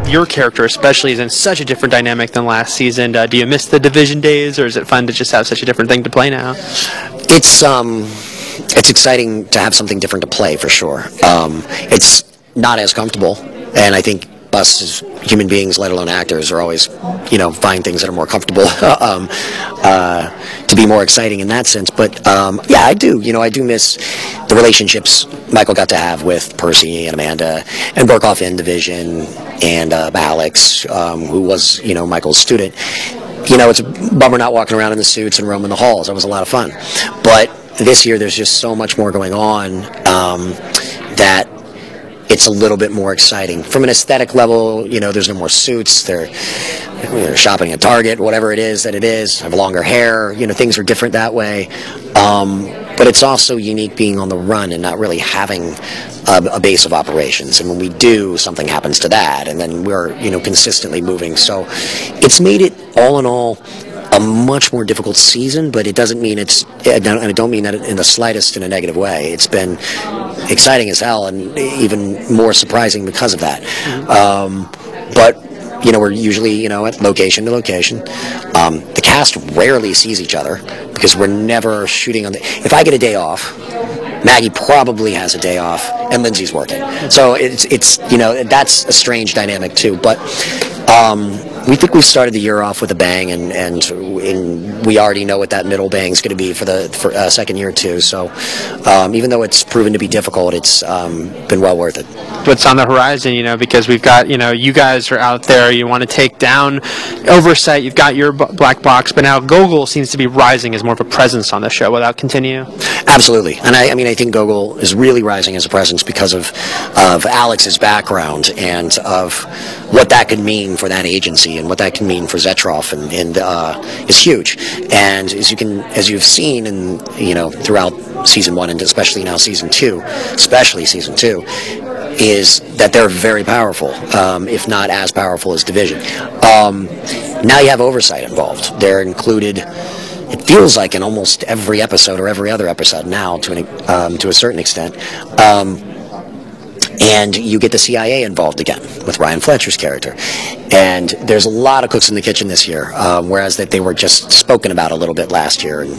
your character especially is in such a different dynamic than last season. Do you miss the division days, or is it fun to just have such a different thing to play now? It's exciting to have something different to play, for sure. It's not as comfortable, and I think us as human beings, let alone actors, are always, find things that are more comfortable to be more exciting in that sense. But yeah, I do. I do miss the relationships Michael got to have with Percy and Amanda and Burkhoff in Division and Alex, who was Michael's student. It's a bummer not walking around in the suits and roaming the halls. That was a lot of fun. But this year, there's just so much more going on that it's a little bit more exciting. From an aesthetic level, there's no more suits. They're shopping at Target, whatever it is, have longer hair. Things are different that way. But it's also unique being on the run and not really having a base of operations. And when we do, something happens to that, and then we're consistently moving. So it's made it, all in all, a much more difficult season, but it doesn't mean I don't mean that in the slightest in a negative way. It's been exciting as hell, and even more surprising because of that. But we're usually at location to location. The cast rarely sees each other because we're never shooting on if I get a day off, Maggie probably has a day off, and Lindsay's working. So it's that's a strange dynamic too. But we think we've started the year off with a bang, and we already know what that middle bang is going to be for the second year too. So even though it's proven to be difficult, it's been well worth it. What's on the horizon? Because we've got you guys are out there. You want to take down Oversight. You've got your black box, but now Gogol seems to be rising as more of a presence on the show. Will that continue? Absolutely, and I think Gogol is really rising as a presence because of Alex's background and of what that could mean for that agency and what that can mean for Zetroff, and is huge. And as you've seen, and throughout season 1 and especially now season 2, is that they're very powerful, if not as powerful as Division. Now you have Oversight involved. They're included. It feels like in almost every episode or every other episode now, to a certain extent. And you get the CIA involved again with Ryan Fletcher's character. And there's a lot of cooks in the kitchen this year, whereas that they were just spoken about a little bit last year, and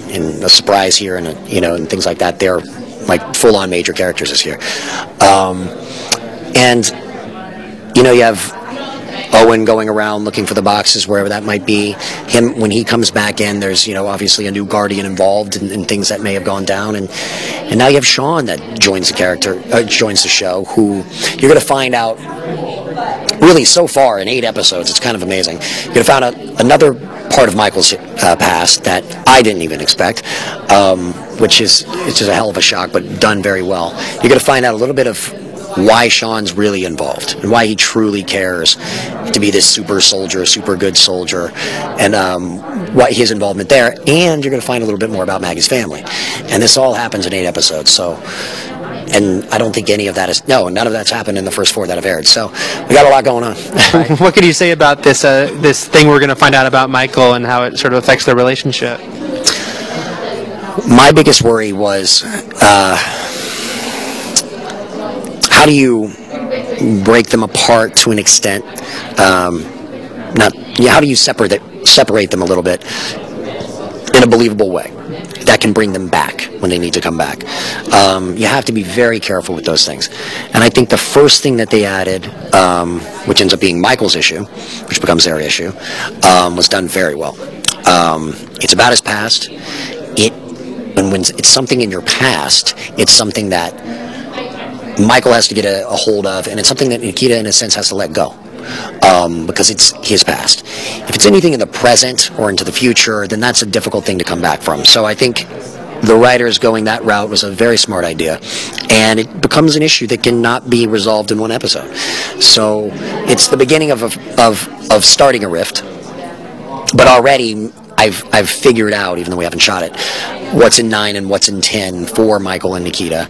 a surprise here, and and things like that. They're like full-on major characters this year. And you have Owen going around looking for the boxes wherever that might be. Him, when he comes back in, there's obviously a new Guardian involved in things that may have gone down, and now you have Sean that joins the show, who you're going to find out really so far in 8 episodes. It's kind of amazing. You're going to find out another part of Michael's past that I didn't even expect, which is just a hell of a shock, but done very well. You're going to find out a little bit of why Sean's really involved and why he truly cares to be this super good soldier, and what his involvement there. And you're going to find a little bit more about Maggie's family. And this all happens in 8 episodes. So, and I don't think none of that's happened in the first 4 that have aired. So we got a lot going on. What could you say about this thing we're going to find out about Michael and how it sort of affects their relationship? My biggest worry was, how do you break them apart to an extent? How do you separate them a little bit in a believable way that can bring them back when they need to come back? You have to be very careful with those things. And I think the first thing that they added, which ends up being Michael's issue, which becomes their issue, was done very well. It's about his past. When it's something in your past, it's something that Michael has to get a hold of, and it's something that Nikita, in a sense, has to let go, because it's his past. If it's anything in the present or into the future, then that's a difficult thing to come back from. So I think the writers going that route was a very smart idea, and it becomes an issue that cannot be resolved in one episode. So it's the beginning of starting a rift, but already I've figured out, even though we haven't shot it, what's in 9 and what's in 10 for Michael and Nikita,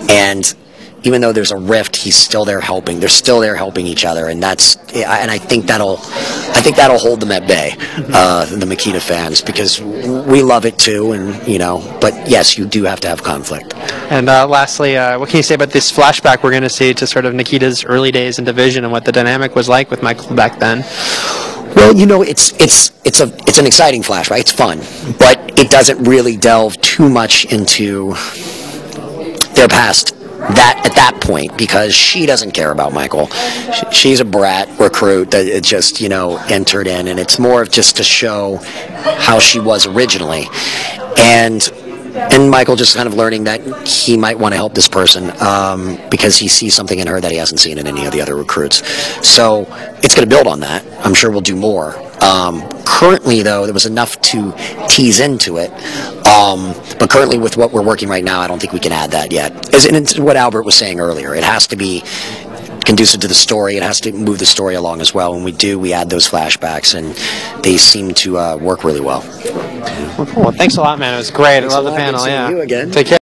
and even though there's a rift, he's still there helping. They're still there helping each other, and I think that'll hold them at bay, the Makita fans, because we love it too, and But yes, you do have to have conflict. And lastly, what can you say about this flashback we're going to see to sort of Nikita's early days in Division and what the dynamic was like with Michael back then? Well, it's an exciting flashback. It's fun, but it doesn't really delve too much into their past at that point, because she doesn't care about Michael. She's a brat recruit that just entered in, and it's more of just to show how she was originally, and Michael just kind of learning that he might want to help this person because he sees something in her that he hasn't seen in any of the other recruits. So it's going to build on that. I'm sure we'll do more. Currently, though, there was enough to tease into it. But currently, with what we're working right now, I don't think we can add that yet. And it's what Albert was saying earlier. It has to be conducive to the story. It has to move the story along as well. When we do, we add those flashbacks, and they seem to work really well. Well, cool. Thanks a lot, man. It was great. I love the panel. Good seeing you again. Take care.